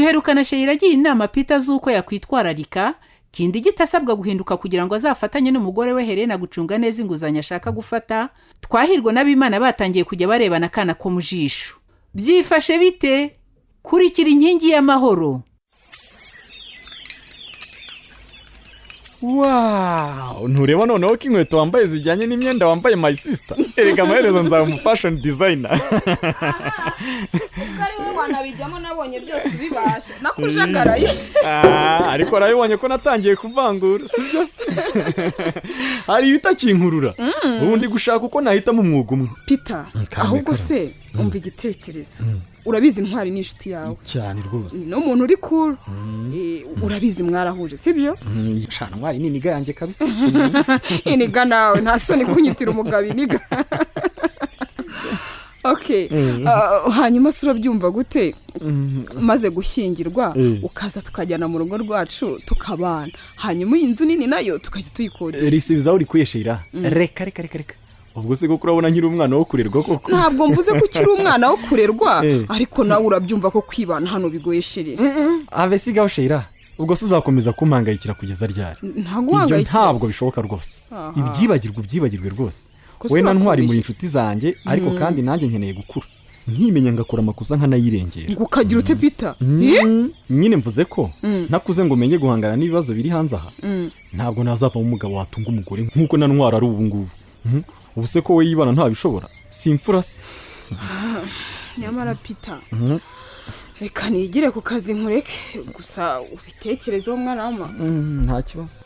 duherukana Sheila agiye inama Peter z'uko yakwitwararika kindi gitasabwa guhinduka kugira ngo azafatanye n'umugore we Helena gucunga neza inguzanyo ashaka gufata. Twahirwa n'Abimana batangiye kujya barebana akana ko mu jisho. Byifashe bite? Kurikira inkingi y'amahoro. Wow, ntureba noneho ko inkweto wambaye zijyanye n'imyenda wambaye my sister. Erega amaherezo nzaba mu fashion designer. Ukari wowe wanabijyamo nabonye byose bibasha. Nakujagaraye. Ariko arabibonye ko natangiye kuvangura, sibyo se? Hari itakinkurura. Ubundi gushaka uko nahitamo umwuga umwe. Peter, ahubwo se umva igitekerezo. Urabizi Ntwari n'inshuti yawe cyane rwose. No muntu uri cool. Urabizi mwarahuje sibyo? Shana Ntwari ni niga yanjye kabisa. Iniga nawe nta soni kunyitira umugabo iniga. Okay. Hanyuma se urabyumva gute? Maze gushyingirwa ukaza tukajyana mu rugo rwacu tukabana. Hanyuma iyi nzu nini nayo tukajya tuyikodesha. Risibiza uri kwiyeshira. Reka. Ubwo se ko urabona nkiri umwana wo kurerwa koko. Ntabwo mvuze ko ukiri umwana wo kurerwa, ariko nawe urabyumva ko kwibana hano bigoye shiri. Ave sigaho Sheila. Ubwo se uzakomeza kumpangayikira kugeza ryari? Ntabwo bishoboka rwose. Ibyibagirwe rwose. We na Ntwari muri inshuti zanjye, ariko kandi nanjye nkeneye gukura. Nkimenya ngakora amakosa nkanayirengera. Ngukagira ute Peter? Nyine mvuze ko nakuze ngo menye guhangana n'ibibazo biri hanze aha. Ntabwo nazava mu mugabo watunga umugore nkuko na Ntwari ari ubu ngubu. Ubuse ko we yibana ntabishobora. Simfura se. Nyamara Peter. Reka nigire ku kazi nkureke gusa ubitekerezeho mwana wama. Nta kibazo.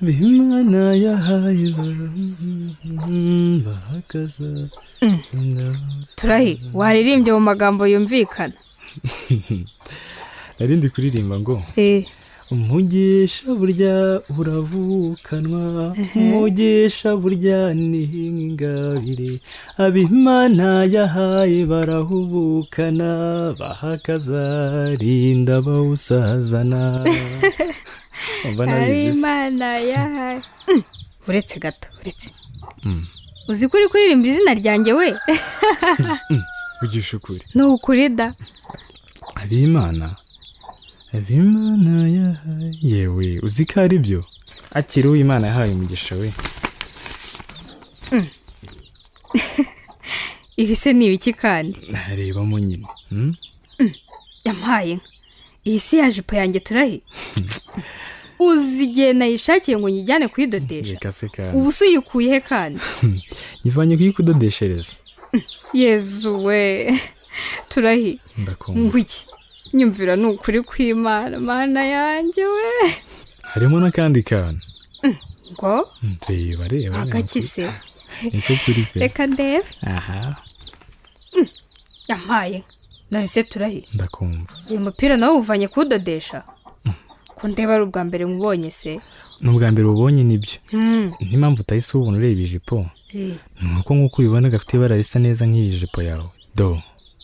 Bimana yahaye bahagaza. Turahi, waririmbye mu magambo yumvikana. Arindi kuririmba ngo umugisha burya uravukanwa, umugisha burya ni ingabire, Abimana yahaye barahubukana, bahakaza rinda bawusazana. Abimana yahaye. Uretse gato, uretse. Uzi kuri kuririmba izina ryanjye we? Ugisha ukuri. No ukuri da. Abimana yahaye. Yewe uzi ko ari byo. Akiri Uwimana yahaye umugisha we. Ibi se ni ibiki kandi? Narebamo nyine. Yampaye. Iyi si ya jipo yanjye Turahi. Uzi igihe nayishakiye ngo nyijyane kuyidodesha. Ubu se uyikuye he kandi? Nyivanye kuyikudodeshereza. Yezu we. Turahi. Ndakumva. Ngwiki. Nyumvira n'ukuri kw'Imana, Mana yanjye we. Harimo n'akandi kantu. Ngo? Reba. Agakise. Niko kuri pe. Reka ndebe. Aha. Yampaye. Nahise Turahi. Ndakumva. Uyu mupira nawe uvanye kuwudodesha? Ko ndeba ari ubwa mbere mubonye se. N'ubwa mbere ubonye nibyo. N'impamvu utahise ubona ureba ijipo. Nuko nk'uko ubibona gafite ibara risa neza nk'iyi jipo yawe. Do,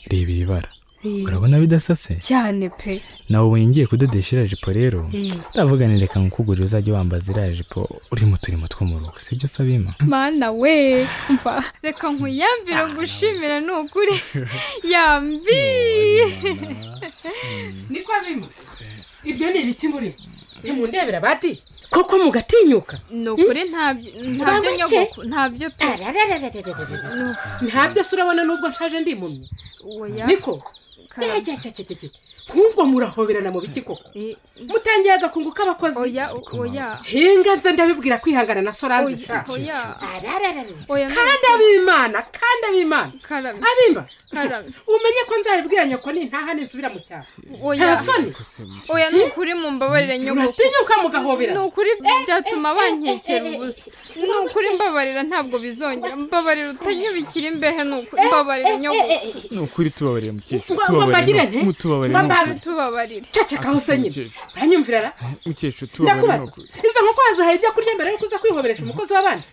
reba iri bara. Urabona bidasase? Cyane pe. Nawe ubonye ngiye kudodesha jipo rero. Ndavuganira reka nkukugurira uzajye wambaza iriya jipo uri mu turimo two mu rugo. Sibyo Sabima? Mana we, mva reka nkuyambire ngushimira n'ukuri. Yambi. Niko Abima. Ibyo ni ibiki muri? Nimundebera bati koko mugatinyuka. Nukuri ntabyo nyogoko, ntabyo pe. Ntabyo surabona nubwo nshaje ndi impumyi. Oya. Niko. Nk'ubwo murahoberana mu biki koko. Mutangiye agakungu k'abakozi. Oya. Hinga nze ndabibwira kwihangana na Solange. Oya. Kandi Abimana. Abimba. Umenye ko nzabibwira nyoko nintaha ninsubira mu cyaro. Oya. Oya nukuri mumbabarira nyoko. Uratinyuka mugahobera. Nukuri byatuma bankekera ubusa. Nukuri mbabarira ntabwo bizongera. Mbabarira utanyubikira imbehe nukuri mbabarira nyoko. Nukuri tubabarira mukecuru. Tubabarira. Cacaka hose nyine. Uranyumvira? Mukecuru tubabarira nukuri. Izo nkoko wazihaye ibyo kurya mbere yo kuza kwihoberesha umukozi w'abandi.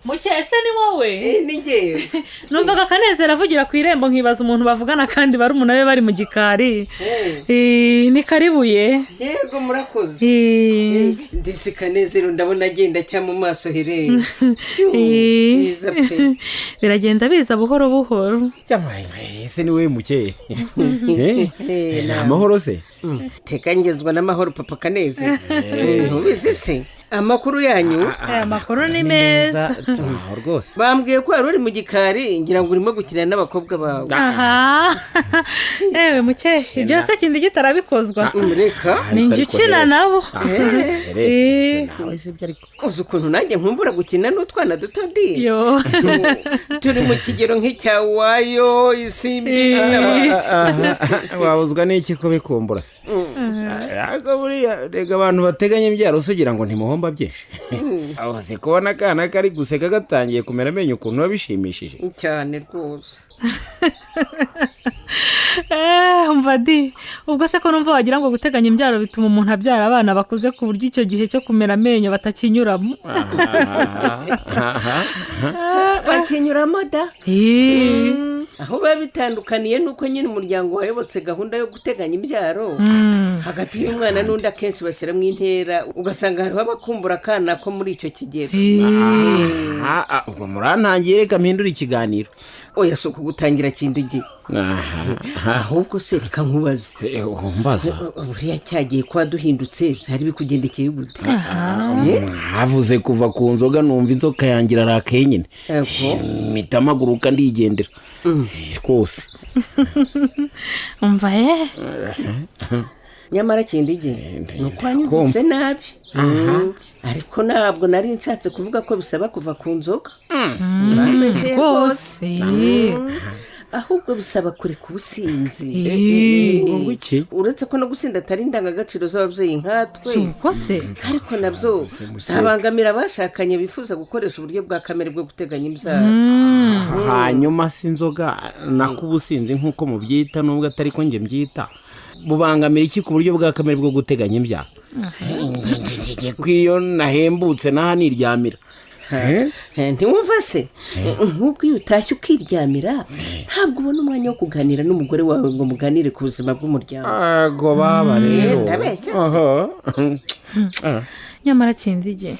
Mukese ni wowe? Ni njyewe. Numvaga Akanezero avugira ku irembo nkibaza umuntu bavugana kandi barumuna be bari mu gikari. Ni karibuye. Yego murakoze. Ndetse Kanezero ndabona agenda cya mu maso hereye. Cyiza pe. Biragenda biza buhoro buhoro. Cyamaye ese ni we Mukeye. Amahoro se? Tekangezwa n'amahoro papa Kanezero. Ntubizi se? Amakuru yanyu? Amakuru ni meza. Rwose. Bambwiye ko ari mu gikari ngira ngo urimo gukina n'abakobwa bawe. Aha. Ewe Mukeye, ibyo se kindi gitarabikozwa. Reka. Ninjye ukina nabo. Uzi ukuntu nanjye nkumbura gukina n'utwana duto ndi. Yo. Turi mu kigero nk'icya wayo isimbi. Wabuzwa n'iki ko bikumbura se? Ariko buriya rega abantu bateganya imbyaro sugira ngo ntimuhomba byinshi. Aho se kubona akana kari guseka gatangiye kumera amenyo ukuntu babishimishije. Cyane rwose. Umva di, ubwo se ko numva wagira ngo guteganya imbyaro bituma umuntu abyara abana bakuze ku buryo icyo gihe cyo kumera amenyo batakinyuramo. Bakinyuramo da? Aho biba bitandukaniye nuko nyine umuryango wayobotse gahunda yo guteganya imbyaro hagati y'umwana n'undi akenshi bashyiramo intera ugasanga hariho abakumbura akana ko muri icyo kigero. Ubwo murantangiye reka mpindura ikiganiro. Oya si ukugutangira kindi gihe. Ahubwo se reka nkubaze. Mbaza. Buriya cyagiye kuba duhindutse byari bikugendekeye gute? Havuze kuva ku nzoga numva inzoka yangira arakaye nyine. Mpita mpaguruka ndigendera. Rwose. Umva nyamara kindi gihe nuko wanyumvise nabi. Ariko ntabwo nari nshatse kuvuga ko bisaba kuva ku nzoga. Rwose. Ahubwo bisaba kureka ubusinzi. Uretse ko no gusinda atari indangagaciro z'ababyeyi nkatwe. Ariko nabyo zabangamira abashakanye bifuza gukoresha uburyo bwa kamere bwo guteganya imbyaro. Hanyuma si inzoga nako ubusinzi nk'uko mubyita nubwo atari ko njye mbyita bubangamira iki ku buryo bwa kamere bwo guteganya imbyaro? Kwiyo nahembutse naha niryamira. Ntiwumva se nk'ubwo iyo utashye ukiryamira ntabwo ubona umwanya wo kuganira n'umugore wawe ngo muganire ku buzima bw'umuryango. Ngo baba rero. Nyamara kindi gihe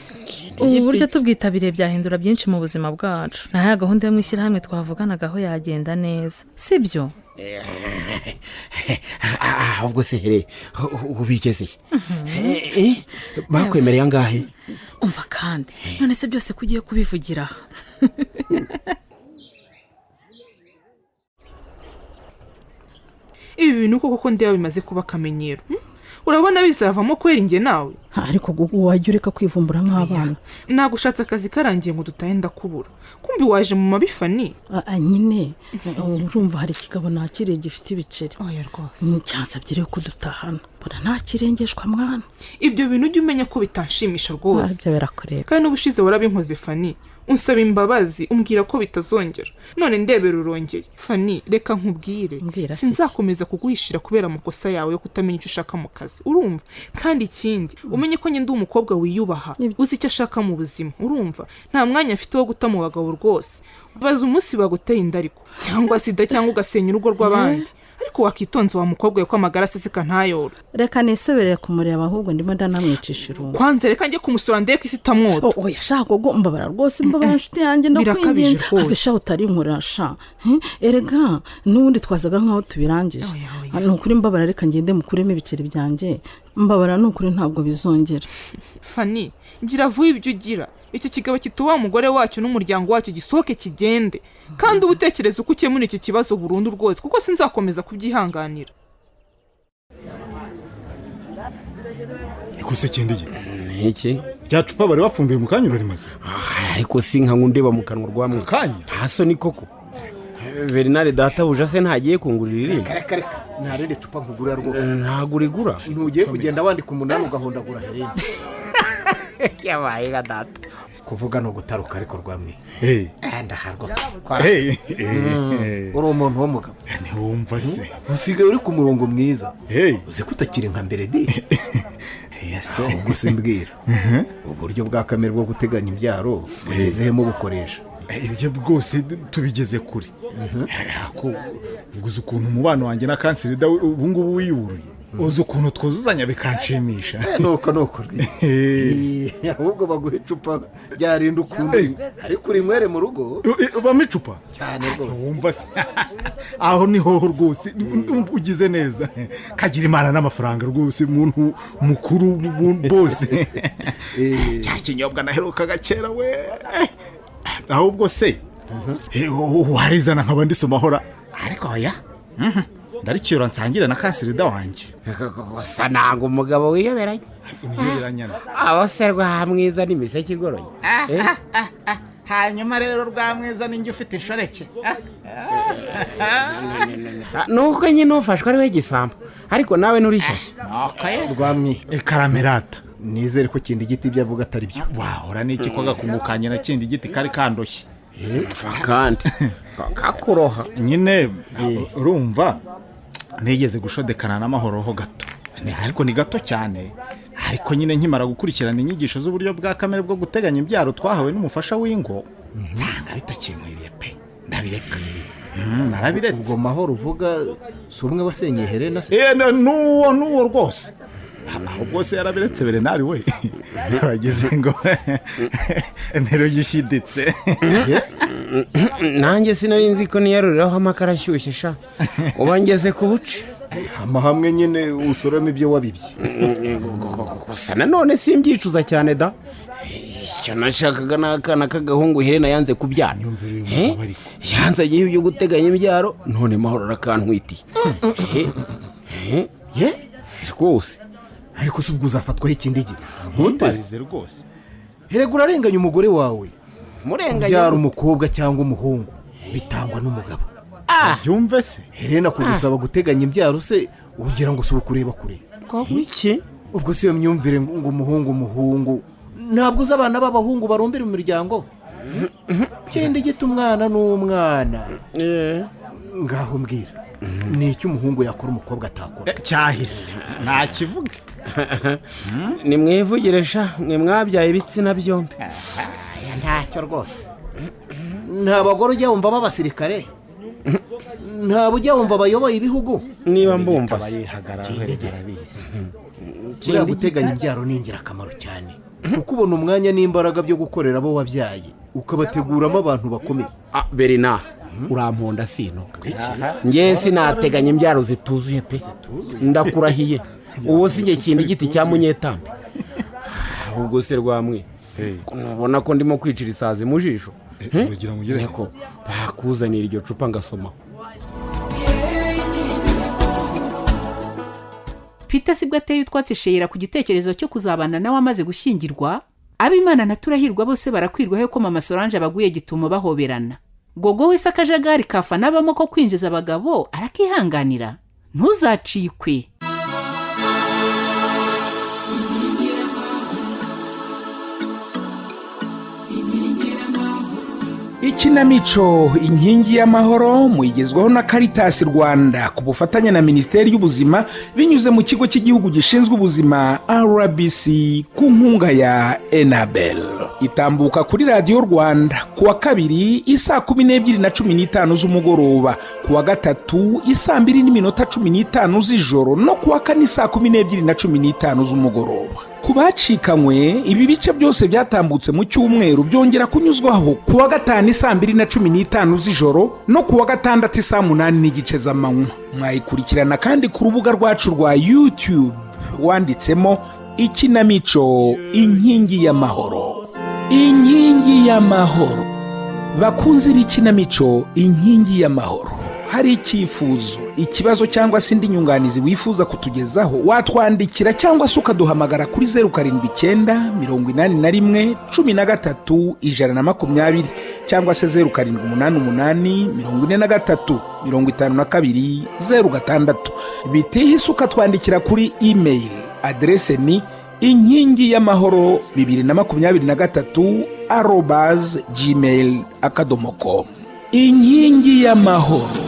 ubu buryo tubwitabiriye byahindura byinshi mu buzima bwacu. Naho gahunda yo mu ishyirahamwe twavuganagaho yagenda neza, sibyo? Ahubwo se here ubigeze bakwemereye angahe? Umva kandi none se byose kugiye kubivugira. Ibi bintu koko ndeba bimaze kuba akamenyero. Urabona bizavamo kwera inge nawe? Ariko gugu wajya ureka kwivumbura nk'abana. Nagushatse akazi karangiye ngo dutahe ndakubura. Kumbi waje mu mabifani? Nyine urumva hari ikigabo nakire gifite ibiceri. Oya rwose. Nicyansabye rero ko dutahana. Mbona ntakirengeshwa mwana. Ibyo bintu ujye umenya ko bitanshimisha rwose. Ibyo birakureba. Kandi n'ubushize warabinkoze Fani. Unsaba imbabazi umbwira ko bitazongera. None ndebera urongeye. Fani reka nkubwire. Sinzakomeza kuguhishira kubera amakosa yawe yo kutamenya icyo ushaka mu kazi. Urumva? Kandi ikindi umenye ko ndi umukobwa wiyubaha. Uzi icyo ashaka mu buzima. Urumva? Nta mwanya afite wo guta mu bagabo rwose. Baza umunsi baguteye indariko cyangwa sida cyangwa ugasenya urugo rw'abandi. Ariko wakitonze wa mukobwa yo kwamagara aseseka ntayora. Reka nisoberere kumureba ahubwo ndimo ndanamwicisha irungu. Kwanze reka njye kumusura ndeye ko isi itamwota. Oya shaka go mbabara rwose mbabara nshuti yanjye ndakwinginze. Afisha utari nkurasha. Erega n'ubundi twazaga nkaho tubirangije. Nukuri mbabara reka ngende mukuremo ibiceri byanjye. Mbabara nukuri ntabwo bizongera. Fani ngira vuba ibyo ugira. Iki kigabo kituba umugore wacu n'umuryango wacu gisohoke kigende. Kandi ubutekereza uko ukemura iki kibazo burundu rwose kuko sinzakomeza kubyihanganira. Ikose kendeye. Iki? Byacupa bari bafumbiye mu kanyura rimaze. Ariko sinka ngundeba mu kanwa rwamwe. Kanya. Ntaso ni koko. Bernard data buja se ntagiye kungurira irimo. Kareka ntarere cupa nkugura rwose. Ntagurigura. Ntugiye kugenda wandika umunani ugahondagura herene. Yabaye data. Kuvuga no gutaruka ariko rwamwe. Ndaharwa. Uri umuntu w'umugabo. Ntiwumva se. Usigaye uri ku murongo mwiza. Uzi ko utakiri nka mbere di. ahubwo se mbwira uburyo bwa kamere bwo guteganya imbyaro bugezehemo bukoresha ibyo bwose tubigeze kure uzi ukuntu umubano wanjye na kansirida ubu ngubu wiyuruye uzi ukuntu twuzuzanya bikanshimisha nuko ahubwo baguha icupa ryarinda ukundi ariko urinywere mu rugo ubamo icupa cyane rwose wumva se aho niho rwose ugize neza kagira imana n'amafaranga rwose umuntu mukuru bose cya kinyobwa naherukaga kera we ahubwo se warizana nkaba ndisomahora ariko oya ndarikiyora nsangire na kansirida wanjye gusa ntabwo umugabo wiyoberanye abo se rwamwiza n'imiseke igoroye hanyuma rero rwamwiza ninjye ufite inshoreke nuko nyine ufashwe ari we gisambo ariko nawe nturishyashya rwamwi karamerata nizere ko kindi giti ibyo avuga atari byo wahora n'iki ko gakungukanye na kindi giti kari kandoshye kandi kakuroha nyine urumva nigeze gushodekana n'amahoro ho gato ariko ni gato cyane ariko nyine nkimara gukurikirana inyigisho z'uburyo bwa kamere bwo guteganya imbyaro twahawe n'umufasha w'ingo nsanga bitakinkwiriye pe ndabireka narabiretse ubwo mahoro uvuga si umwe wasenyeye Helena se n'uwo rwose ahubwo se yarabiretse Berenari we wagize ngo ntero gishyiditse nanjye sinari nzi ko niyaruriraho amakara ashyushye sha uba ngeze ku buce hamwe nyine usoramo ibyo wabibye gusa nanone simbyicuza cyane da icyo nashakaga n'akana k'agahungu Helena yanze kubyara yanzagiye ibyo guteganya imbyaro none mahoro arakantwitiye rwose ariko se ubwo uzafatwaho ikindi gihe ntutarize rwose herega urarenganya umugore wawe kubyara umukobwa cyangwa umuhungu bitangwa n'umugabo byumve se Helena kugusaba guteganya imbyaro se ugira ngo si ukureba kure iki ubwo si iyo myumvire ngo umuhungu ntabwo uzi abana b'abahungu barumbira imiryango kindi gita umwana n'umwana ngaho mbwira ni icyo umuhungu yakora umukobwa atakora cyahise ntakivuge nimwivugiresha mwe mwabyaye ibitsina byombi ntacyo rwose nta bagore ujya wumva b'abasirikare ntabwo ujya wumva bayoboye ibihugu niba mbumva buriya guteganya imbyaro ni ingirakamaro cyane kuko ubona umwanya n'imbaraga byo gukorera abo wabyaye ukabateguramo abantu bakomeye Berina uramponda sino ngewe sinateganya imbyaro zituzuye pe ndakurahiye uwo si njye kindi giti cya munyetambi ahubwo se rwamwe ubona ko ndimo kwicira isazi mu jisho niko bakuzanira iryo cupa ngasoma Peter sibwo ateye utwatsi Sheila ku gitekerezo cyo kuzabana nawe amaze gushyingirwa abimana na Turahirwa bose barakwirwaho ko mama Solange abaguye gitumo bahoberana gogo wese akajagari kafa nabamo ko kwinjiza abagabo arakihanganira ntuzacikwe ikinamico inkingi y'amahoro muyigezwaho na Caritas Rwanda ku bufatanye na Minisiteri y'Ubuzima binyuze mu kigo cy'igihugu gishinzwe ubuzima RBC ku nkunga ya Enabel itambuka kuri Radio Rwanda kuwa kabiri isaa 12:15 z'umugoroba kuwa gatatu isaa 2:15 z'ijoro no kuwa kane saa 12:15 z'umugoroba ku bacikanywe ibi bice byose byatambutse mu cyumweru byongera kunyuzwaho kuwa gatanu saa 2:15 z'ijoro no kuwa gatandatu saa 8:00 z'amanywa mwayikurikirana kandi ku rubuga rwacu rwa YouTube wanditsemo ikinamico inkingi y'amahoro. Inkingi y'amahoro bakunze b'ikinamico inkingi y'amahoro, hari icyifuzo, ikibazo cyangwa se indi nyunganizi wifuza kutugezaho watwandikira cyangwa se ukaduhamagara kuri 0789131320 cyangwa se 0788435206 bitihise ukatwandikira kuri email adresse ni inkingi y'amahoro 2023@gmail.com. Inkingi y'amahoro.